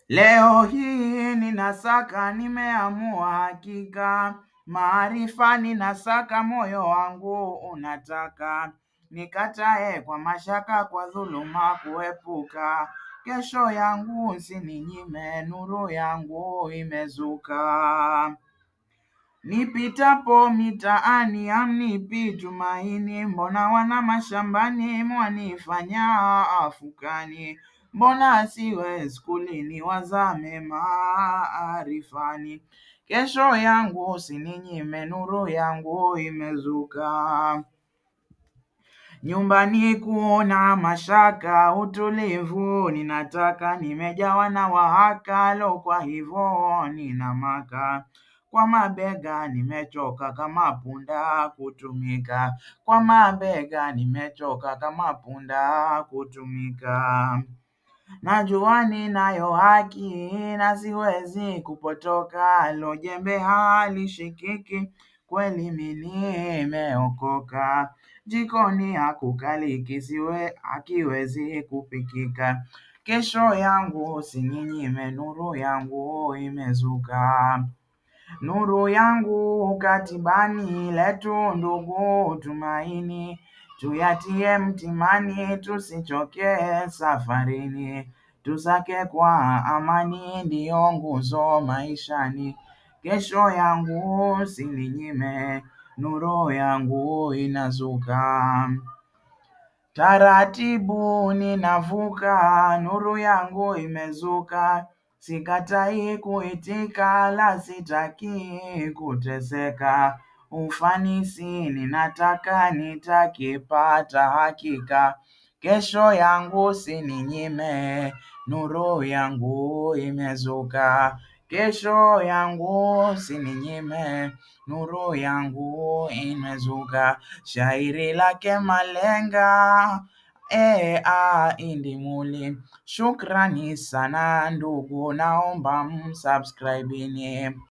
Leo hii ninasaka, nimeamua hakika, maarifa ninasaka, moyo wangu unataka, nikatae kwa mashaka, kwa dhuluma kuepuka, kesho yangu usininyime, nuru yangu imezuka. Nipitapo mitaani hamnipi tumaini, mbona wana mashambani mwanifanya afukani, mbona siwe skulini wazame maarifani, kesho yangu usininyime, nuru yangu imezuka. Nyumbani kuna mashaka, utulivu ninataka, nimejawa na wahaka, lo kwa hivyo nina maka, kwa mabega nimechoka kama punda kutumika, kwa mabega nimechoka kama punda kutumika. Najua ninayo haki na siwezi kupotoka, lo jembe halishikiki, kweli mimi nimeokoka. Jikoni hakukaliki, hakiwezi kupikika, kesho yangu usininyime, nuru yangu imezuka. Nuru yangu katibani letu, ndugu tumaini, tuyatie mtimani, tusichoke safarini, tusake kwa amani, ndiyo nguzo maishani, kesho yangu usininyime, nuru yangu inazuka. Taratibu ninavuka, nuru yangu imezuka, sikatai kuitika, la sitaki kuteseka, ufanisi ninataka, nitakipata hakika, kesho yangu usininyime, nuru yangu imezuka. Kesho yangu usininyime, nuru yangu imezuka. Shairi lake Malenga Indimuli. Shukrani sana ndugu, naomba msubscribe.